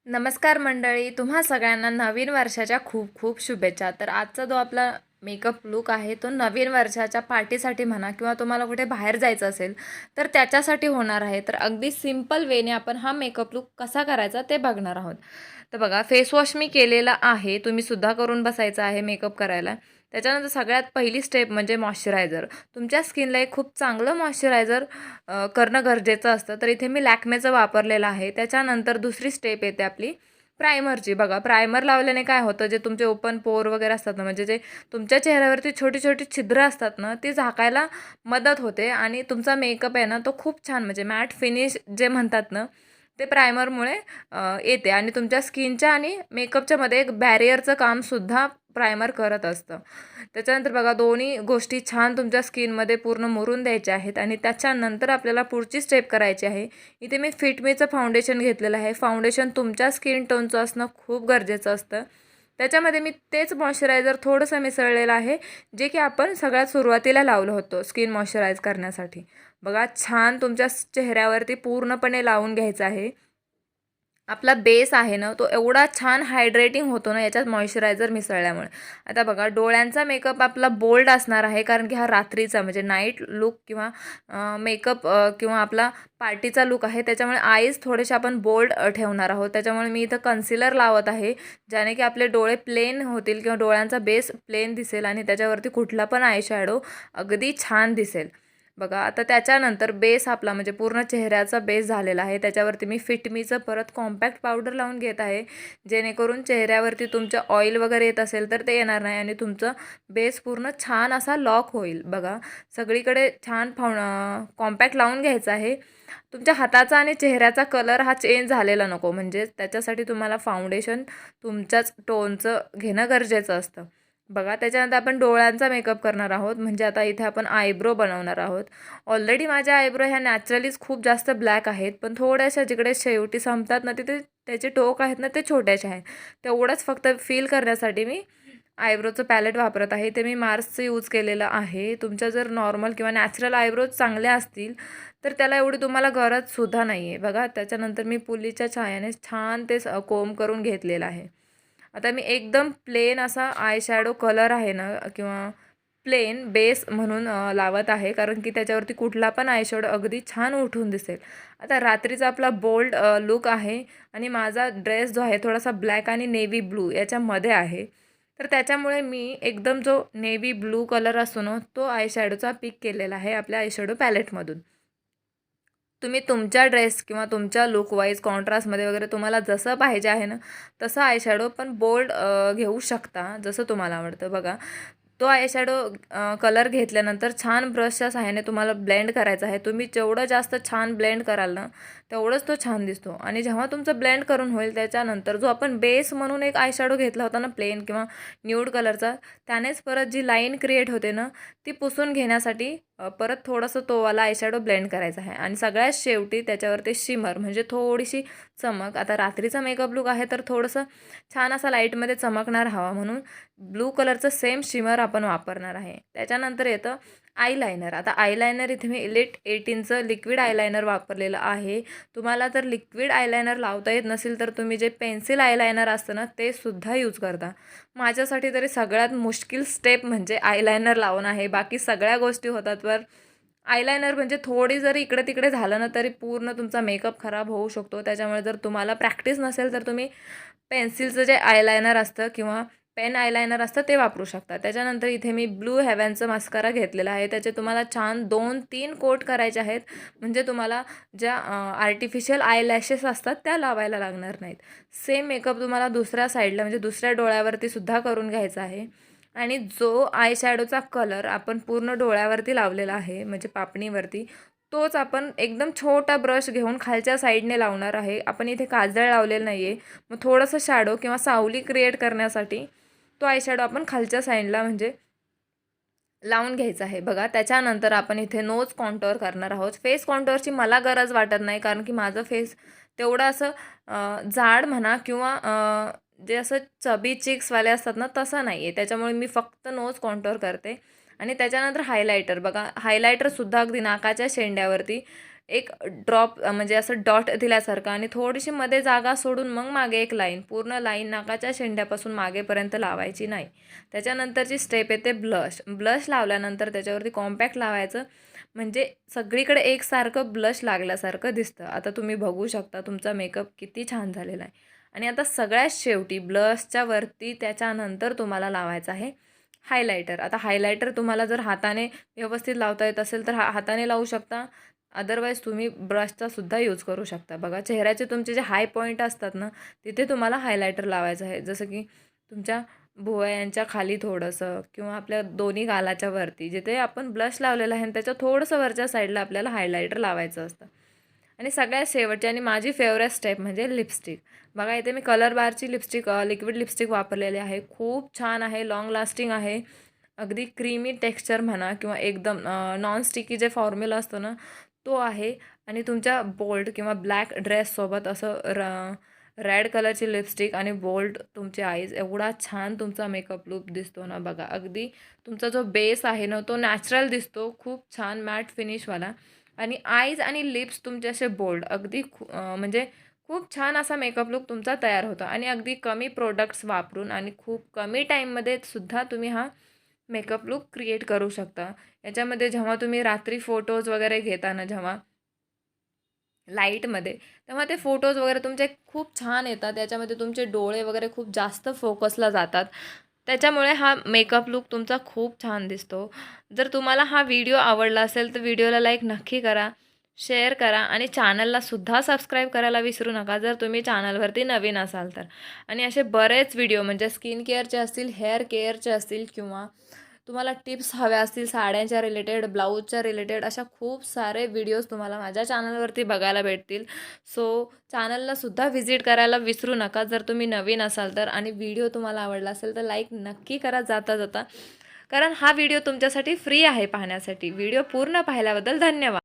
नमस्कार मंडळी, तुम्हा सगळ्यांना नवीन वर्षाच्या खूप खूप शुभेच्छा. तर आजचा जो आपला मेकअप लूक आहे तो नवीन वर्षाच्या पार्टीसाठी म्हणा किंवा तुम्हाला कुठे बाहेर जायचं असेल तर त्याच्यासाठी होणार आहे. तर अगदी सिंपल वेने आपण हा मेकअप लूक कसा करायचा ते बघणार आहोत. तर बघा, फेस वॉश मी केलेला आहे, तुम्ही सुद्धा करून बसायचं आहे मेकअप करायला. त्याच्यानंतर सगळ्यात पहिली स्टेप म्हणजे मॉइश्चरायझर. तुमच्या स्किनला एक खूप चांगलं मॉइश्चरायझर करणं गरजेचं असतं. तर इथे मी लॅक्मेचं वापरलेलं आहे. त्याच्यानंतर दुसरी स्टेप येते आपली प्रायमरची. बघा, प्रायमर लावल्याने काय होतं, जे तुमचे ओपन पोर वगैरे असतात ना, म्हणजे जे तुमच्या चेहऱ्यावरती छोटी छोटी छिद्र असतात ना, ती झाकायला मदत होते आणि तुमचा मेकअप आहे ना तो खूप छान, म्हणजे मॅट फिनिश जे म्हणतात ना, ते प्रायमरमुळे येते आणि तुमच्या स्किनच्या आणि मेकअपच्या मध्ये एक बॅरियरचं कामसुद्धा प्रायमर करत असतं. त्याच्यानंतर बघा, दोन्ही गोष्टी छान तुमच्या स्किनमध्ये पूर्ण मुरून द्यायच्या आहेत आणि त्याच्यानंतर आपल्याला पुढची स्टेप करायची आहे. इथे मी फिटमीचं फाउंडेशन घेतलेलं आहे. फाउंडेशन तुमच्या स्किन टोनचं असणं खूप गरजेचं असतं. त्याच्यामध्ये मी तेच मॉइश्चरायझर थोडंसं मिसळलेलं आहे, जे की आपण सगळ्यात सुरुवातीला लावलं होतं स्किन मॉइश्चराईज करण्यासाठी. बघा, छान तुमच्या चेहऱ्यावरती पूर्णपणे लावून घ्यायचं आहे. आपला बेस आहे ना, तो एवढा छान हायड्रेटिंग होतो ना याच्यात मॉइश्चरायझर मिसळल्यामुळे. आता बघा, डोळ्यांचा मेकअप आपला बोल्ड असणार आहे, कारण की हा रात्रीचा म्हणजे नाईट लूक किंवा मेकअप किंवा आपला पार्टीचा लूक आहे. त्याच्यामुळे आईज थोडेसे आपण बोल्ड ठेवणार आहोत. त्याच्यामुळे मी इथं कन्सिलर लावत आहे, ज्याने की आपले डोळे प्लेन होतील किंवा डोळ्यांचा बेस प्लेन दिसेल आणि त्याच्यावरती कुठला पण आय शॅडो अगदी छान दिसेल. बघा, आता त्याच्यानंतर बेस आपला म्हणजे पूर्ण चेहऱ्याचा बेस झालेला आहे. त्याच्यावरती मी फिटमीचं परत कॉम्पॅक्ट पावडर लावून घेत आहे, जेणेकरून चेहऱ्यावरती तुमचं ऑइल वगैरे येत असेल तर ते येणार नाही आणि तुमचं बेस पूर्ण छान असा लॉक होईल. बघा, सगळीकडे छान कॉम्पॅक्ट लावून घ्यायचं आहे. तुमच्या हाताचा आणि चेहऱ्याचा कलर हा चेंज झालेला नको, म्हणजे त्याच्यासाठी तुम्हाला फाउंडेशन तुमच्याच टोनचं घेणं गरजेचं असतं. बघा, त्याच्यानंतर आपण डोळ्यांचा मेकअप करणार आहोत, म्हणजे आता इथे आपण आयब्रो बनवणार आहोत. ऑलरेडी माझ्या आयब्रो ह्या नॅचरलीच खूप जास्त ब्लॅक आहेत, पण थोड्याशा जिकडे शेवटी संपतात ना, तिथे त्याचे टोक आहेत ना, ते छोट्याशा आहेत. तेवढंच फक्त फील करण्यासाठी मी आयब्रोचं पॅलेट वापरत आहे. ते मी मार्सचं यूज केलेलं आहे. तुमच्या जर नॉर्मल किंवा नॅचरल आयब्रोज चांगल्या असतील तर त्याला एवढी तुम्हाला गरजसुद्धा नाही आहे. बघा, त्याच्यानंतर मी पुलीच्या छायाने छान ते कोंब करून घेतलेलं आहे. आता मी एकदम प्लेन असा आय शॅडो कलर आहे ना, किंवा प्लेन बेस म्हणून लावत आहे, कारण की त्याच्यावरती कुठला पण आय शॅडो अगदी छान उठून दिसेल. आता रात्रीचा आपला बोल्ड लूक आहे आणि माझा ड्रेस जो आहे थोडासा ब्लॅक आणि नेव्ही ब्लू याच्यामध्ये आहे. तर त्याच्यामुळे मी एकदम जो नेव्ही ब्लू कलर असतो ना, तो आय शॅडोचा पिक केलेला आहे आपल्या आय शॅडो पॅलेटमधून. तुम्ही तुमच्या ड्रेस किंवा तुमच्या लूक वाईज कॉन्ट्रास्टमध्ये वगैरे तुम्हाला जसं पाहिजे आहे ना, तसं आय शॅडो पण बोल्ड घेऊ शकता, जसं तुम्हाला आवडतं. बघा, तो आय शॅडो कलर घेतल्यानंतर छान ब्रशच्या सहाय्याने तुम्हाला ब्लेंड करायचा आहे. तुम्ही जेवढं जास्त छान ब्लेंड कराल ना, तेवढंच तो छान दिसतो. आणि जेव्हा तुमचं ब्लेंड करून होईल त्याच्यानंतर जो आपण बेस म्हणून एक आय शॅडो घेतला होता ना, प्लेन किंवा न्यूड कलरचा, त्यानेच परत जी लाईन क्रिएट होते ना, ती पुसून घेण्यासाठी परत थोडंसं तो वाला आय शॅडो ब्लेंड करायचा आहे. आणि सगळ्यात शेवटी त्याच्यावरती शिमर म्हणजे थोडीशी चमक. आता रात्रीचा मेकअप लूक आहे तर थोडंसं छान असा लाईटमध्ये चमकणार हवा म्हणून ब्लू कलरचं सेम शिमर आपण वापरणार आहे. त्याच्यानंतर येतं आयलायनर. आता आयलायनर इथे मी इलिट 18चं लिक्विड आयलायनर वापरलेलं आहे. तुम्हाला जर लिक्विड आयलायनर लावता येत नसेल तर तुम्ही जे पेन्सिल आयलायनर असतं ना, ते सुद्धा यूज करता. माझ्यासाठी तरी सगळ्यात मुश्किल स्टेप म्हणजे आयलायनर लावणं आहे. बाकी सगळ्या गोष्टी होतात, पण आयलायनर म्हणजे थोडी जरी इकडे तिकडे झालं ना, तरी पूर्ण तुमचा मेकअप खराब होऊ शकतो. त्याच्यामुळे जर तुम्हाला प्रॅक्टिस नसेल तर तुम्ही पेन्सिलचं जे आयलायनर असतं किंवा पेन आयलायनर असतं ते वापरू शकता. त्याच्यानंतर इथे मी ब्लू हेव्हनचं मास्कारा घेतलेला आहे. त्याचे तुम्हाला छान 2-3 कोट करायचे आहेत, म्हणजे तुम्हाला ज्या आर्टिफिशियल आयलॅशेस असतात त्या लावायला लागणार नाहीत. सेम मेकअप तुम्हाला दुसऱ्या साईडला म्हणजे दुसऱ्या डोळ्यावरती सुद्धा करून घ्यायचा आहे. आणि जो आय शॅडोचा कलर आपण पूर्ण डोळ्यावरती लावलेला आहे म्हणजे पापणीवरती, तोच आपण एकदम छोटा ब्रश घेऊन खालच्या साईडने लावणार आहे. आपण इथे काजळ लावलेलं नाही आहे. मग थोडंसं शॅडो किंवा सावली क्रिएट करण्यासाठी तो आय शॅडो आपण खालच्या साईडला म्हणजे लावून घ्यायचा आहे. बघा, त्याच्यानंतर आपण इथे नोज कॉन्टोर करणार आहोत. फेस कॉन्टोरची मला गरज वाटत नाही, कारण की माझं फेस तेवढं असं जाड म्हणा किंवा जे असं चबी चिक्सवाले असतात ना, तसं नाही आहे. त्याच्यामुळे मी फक्त नोज कॉन्टोर करते. आणि त्याच्यानंतर हायलायटर. बघा, हायलायटरसुद्धा अगदी नाकाच्या शेंड्यावरती एक ड्रॉप म्हणजे असं डॉट दिल्यासारखं आणि थोडीशी मध्ये जागा सोडून मग मागे एक लाईन, पूर्ण लाईन नाकाच्या शेंड्यापासून मागेपर्यंत लावायची नाही. त्याच्यानंतरची स्टेप येते ब्लश. ब्लश लावल्यानंतर त्याच्यावरती कॉम्पॅक्ट लावायचं, म्हणजे सगळीकडे एकसारखं ब्लश लागल्यासारखं दिसतं. आता तुम्ही बघू शकता तुमचा मेकअप किती छान झालेला आहे. आणि आता सगळ्यात शेवटी ब्लशच्या वरती त्याच्यानंतर तुम्हाला लावायचं आहे हायलायटर. आता हायलायटर तुम्हाला जर हाताने व्यवस्थित लावता येत असेल तर हाताने लावू शकता, अदरवाईज तुम्ही ब्रशचा सुद्धा यूज करू शकता. बघा, चेहऱ्याचे तुमचे जे हाय पॉईंट असतात ना, तिथे तुम्हाला हायलायटर लावायचं आहे. जसं की तुमच्या भुवयांच्या खाली थोडंसं, किंवा आपल्या दोन्ही गालाच्या वरती जिथे आपण ब्लश लावलेलं आहे त्याच्या थोडंसं वरच्या साईडला आपल्याला हायलायटर लावायचं असतं. आणि सगळ्यात शेवटची आणि माझी फेवरेट स्टेप म्हणजे लिपस्टिक. बघा, इथे मी कलर बारची लिपस्टिक, लिक्विड लिपस्टिक वापरलेली आहे. खूप छान आहे, लाँग लास्टिंग आहे. अगदी क्रीमी टेक्स्चर म्हणा किंवा एकदम नॉन स्टिकी जे फॉर्म्युला असतो ना, तो आहे. आणि तुमच्या बोल्ड किंवा ब्लॅक ड्रेससोबत असं रेड कलरची लिपस्टिक आणि बोल्ड तुमचे आईज, एवढा छान तुमचा मेकअप लूक दिसतो ना. बघा, अगदी तुमचा जो बेस आहे ना तो नॅचरल दिसतो, खूप छान मॅट फिनिशवाला. आणि आईज आणि लिप्स तुमचे असे बोल्ड, अगदी म्हणजे खूप छान असा मेकअप लूक तुमचा तयार होतो. आणि अगदी कमी प्रोडक्ट्स वापरून आणि खूप कमी टाईममध्ये सुद्धा तुम्ही हा मेकअप लूक क्रिएट करू शकता. याच्यामध्ये जेव्हा तुम्ही रात्री फोटोज वगैरे घेताना जेव्हा लाईटमध्ये, तेव्हा ते फोटोज वगैरे तुमचे खूप छान येतात. त्याच्यामध्ये तुमचे डोळे वगैरे खूप जास्त फोकसला जातात. त्याच्यामुळे हा मेकअप लूक तुमचा खूप छान दिसतो. जर तुम्हाला हा व्हिडिओ आवडला असेल तर व्हिडिओला लाईक नक्की करा, शेअर करा आणि चॅनललासुद्धा सबस्क्राईब करायला विसरू नका जर तुम्ही चॅनलवरती नवीन असाल तर. आणि असे बरेच व्हिडिओ म्हणजे स्किन केअरचे असतील, हेअर केअरचे असतील, किंवा तुम्हाला टिप्स हव्या असतील साड्यांच्या रिलेटेड, ब्लाऊजच्या रिलेटेड, अशा खूप सारे व्हिडिओज तुम्हाला माझ्या चॅनलवरती बघायला भेटतील. सो चॅनललासुद्धा व्हिजिट करायला विसरू नका जर तुम्ही नवीन असाल तर. आणि व्हिडिओ तुम्हाला आवडला असेल तर लाईक नक्की करा जाता जाता, कारण हा व्हिडिओ तुमच्यासाठी फ्री आहे पाहण्यासाठी. व्हिडिओ पूर्ण पाहिल्याबद्दल धन्यवाद.